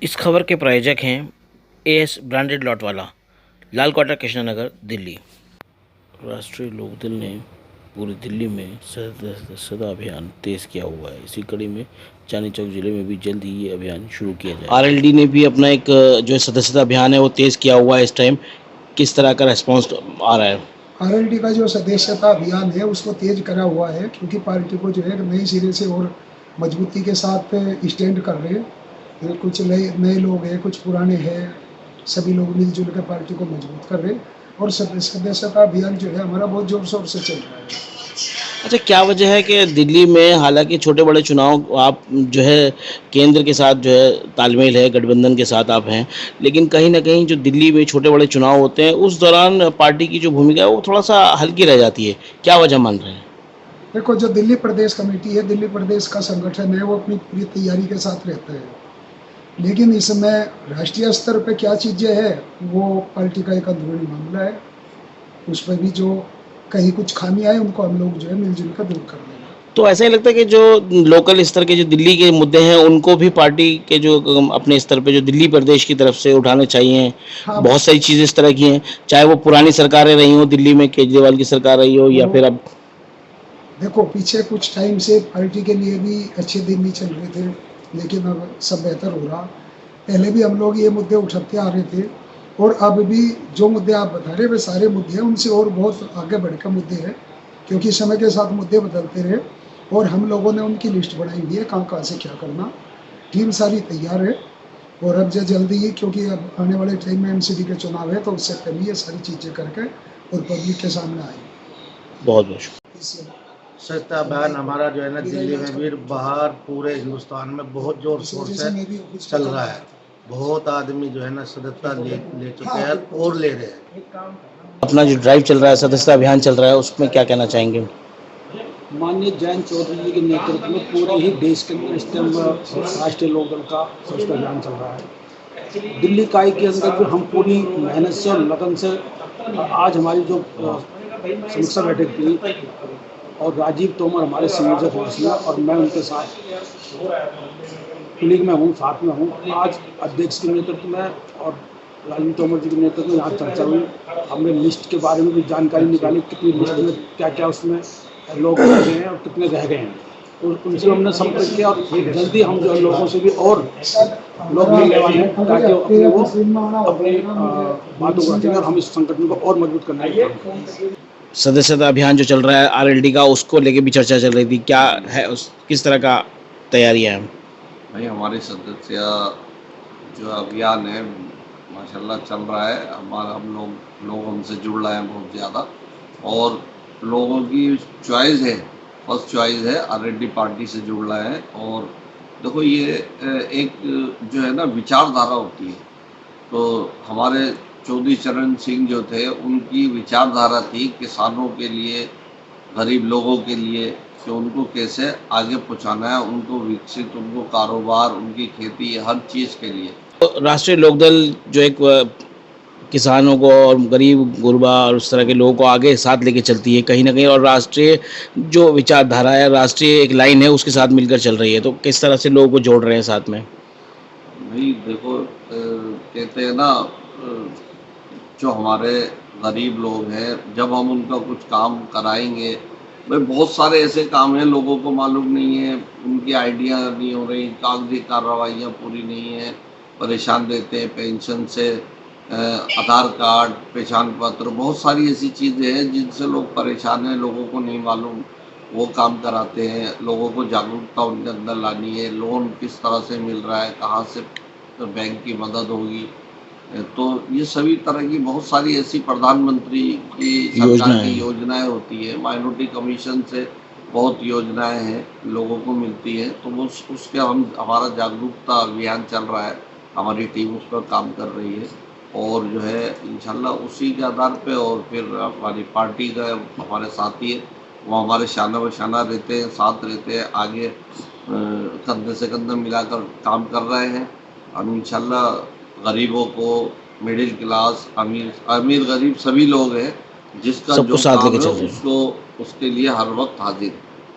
इस खबर के प्रायोजक हैं एएस ब्रांडेड लॉट वाला, लाल क्वार्टर, कृष्णानगर, दिल्ली। राष्ट्रीय लोकदल ने पूरी दिल्ली में सदस्यता अभियान तेज किया हुआ है। इसी कड़ी में चांदनी चौक जिले में भी जल्द ही ये अभियान शुरू किया जाएगा। आरएलडी ने भी अपना एक जो सदस्यता अभियान है वो तेज किया हुआ है। इस टाइम किस तरह का रेस्पॉन्स आ रहा है? आरएलडी का जो सदस्यता अभियान है उसको तेज करा हुआ है, क्योंकि पार्टी को जो है नए सिरे से और मजबूती के साथ स्टैंड कर रहे हैं। कुछ नए लोग हैं, कुछ पुराने हैं, सभी लोग मिलजुल कर पार्टी को मजबूत कर रहे हैं। और सदस्यता अभियान जो है हमारा बहुत जोर शोर से चल रहा है। अच्छा, क्या वजह है कि दिल्ली में हालांकि छोटे बड़े चुनाव आप जो है केंद्र के साथ जो है तालमेल है, गठबंधन के साथ आप हैं, लेकिन कहीं ना कहीं जो दिल्ली में छोटे बड़े चुनाव होते हैं उस दौरान पार्टी की जो भूमिका है वो थोड़ा सा हल्की रह जाती है, क्या वजह मान रहे हैं? देखो, जो दिल्ली प्रदेश कमेटी है, दिल्ली प्रदेश का संगठन है, वो अपनी पूरी तैयारी के साथ रहता है। लेकिन इस समय राष्ट्रीय स्तर पे क्या चीज़ें हैं, वो पार्टी का एक अंदरूनी मामला है। उस पर भी जो कहीं कुछ खामियां हैं उनको हम लोग जो है मिलजुल कर दूर कर देंगे। तो ऐसा ही लगता है कि जो लोकल स्तर के जो दिल्ली के मुद्दे हैं उनको भी पार्टी के जो अपने स्तर पे जो दिल्ली प्रदेश की तरफ से उठाने चाहिए। हाँ, बहुत सारी चीज़ें इस तरह की हैं, चाहे वो पुरानी सरकारें रही हो, दिल्ली में केजरीवाल की सरकार रही हो या फिर अब। देखो, पीछे कुछ टाइम से पार्टी के लिए भी अच्छे दिन नहीं चल रहे थे, लेकिन अब सब बेहतर हो रहा। पहले भी हम लोग ये मुद्दे उठाते आ रहे थे, और अब भी जो मुद्दे आप बता रहे वे सारे मुद्दे हैं, उनसे और बहुत आगे बढ़कर मुद्दे हैं, क्योंकि समय के साथ मुद्दे बदलते रहे। और हम लोगों ने उनकी लिस्ट बनाई हुई है, कहाँ कहाँ से क्या करना। टीम सारी तैयार है, और अब जो जल्दी ही, क्योंकि अब आने वाले टाइम में एमसीडी के चुनाव है, तो उससे पहले ये सारी चीज़ें करके और पब्लिक के सामने आएंगे। बहुत बहुत इसलिए स्वच्छता अभियान हमारा जो है ना दिल्ली में भी, बाहर पूरे हिंदुस्तान में बहुत जोर शोर से चल रहा है। बहुत आदमी जो है ना सदस्यता ले चुके हैं और ले रहे हैं। अपना जो ड्राइव चल रहा है, सदस्यता अभियान चल रहा है, उसमें क्या कहना चाहेंगे? माननीय जयंत चौधरी जी के नेतृत्व में पूरे ही देश के अंदर इस टाइम राष्ट्रीय लोकदल का स्वच्छता अभियान चल रहा है। दिल्ली इकाई के अंदर जो हम पूरी मेहनत से और लगन से, आज हमारी जो समीक्षा बैठक थी, और राजीव तोमर हमारे संयोजक हैं इसमें, और मैं उनके साथ कुलीग में हूँ, साथ में हूँ। आज अध्यक्ष के नेतृत्व में और राजीव तोमर जी के नेतृत्व में यहाँ चर्चा हुई। हमने लिस्ट के बारे में भी जानकारी निकाली, कितनी लिस्ट में क्या क्या उसमें लोग रह गए हैं और कितने रह गए हैं, तो उनसे हमने संपर्क किया, और जल्दी हम जो लोगों से भी और लोग मिलने वाले हैं, ताकि वो अपनी बातों को रखेंगे और हम इस संगठन को और मजबूत करने की काम करेंगे। सदस्यता अभियान जो चल रहा है आरएलडी का, उसको लेके भी चर्चा चल रही थी, क्या है किस तरह का तैयारियां हैं? भाई, हमारे सदस्य जो अभियान है माशाल्लाह चल रहा है। हम लोग हमसे जुड़ रहे हैं बहुत ज़्यादा, और लोगों की चॉइस है, फर्स्ट चॉइस है आरएलडी पार्टी से जुड़ रहे हैं। और देखो, ये एक जो है ना विचारधारा होती है। तो हमारे चौधरी चरण सिंह जो थे, उनकी विचारधारा थी किसानों के लिए, गरीब लोगों के लिए, कि उनको कैसे आगे पहुंचाना है, उनको विकसित, उनको कारोबार, उनकी खेती, हर चीज़ के लिए। तो राष्ट्रीय लोकदल जो एक किसानों को और गरीब गुरबा और उस तरह के लोगों को आगे साथ लेके चलती है कहीं ना कहीं, और राष्ट्रीय जो विचारधारा है, राष्ट्रीय एक लाइन है, उसके साथ मिलकर चल रही है। तो किस तरह से लोगों को जोड़ रहे हैं साथ में? भाई देखो, कहते हैं ना, जो हमारे गरीब लोग हैं, जब हम उनका कुछ काम कराएंगे, भाई बहुत सारे ऐसे काम हैं लोगों को मालूम नहीं है, उनकी आइडिया नहीं हो रही, कागजी कार्रवाइयाँ पूरी नहीं है, परेशान रहते हैं पेंशन से, आधार कार्ड, पहचान पत्र, बहुत सारी ऐसी चीज़ें हैं जिनसे लोग परेशान हैं, लोगों को नहीं मालूम। वो काम कराते हैं। लोगों को जागरूकता उनके अंदर लानी है, लोन किस तरह से मिल रहा है, कहाँ से बैंक की मदद होगी। तो ये सभी तरह की बहुत सारी ऐसी प्रधानमंत्री की सरकार की योजनाएं होती है। माइनॉरिटी कमीशन से बहुत योजनाएं हैं, लोगों को मिलती है। तो वो उसके हमारा जागरूकता अभियान चल रहा है, हमारी टीम उस पर काम कर रही है। और जो है इंशाल्लाह उसी के आधार पे, और फिर हमारी पार्टी का हमारे साथी है, वो हमारे शाना बशाना रहते हैं, साथ रहते हैं, आगे कंधे से कंधे मिलाकर काम कर रहे हैं। हम इंशाल्लाह गरीबों को, मिडिल क्लास, अमीर गरीब सभी लोग हैं, जिसका जो काम है उसको, उसके लिए हर वक्त हाजिर है।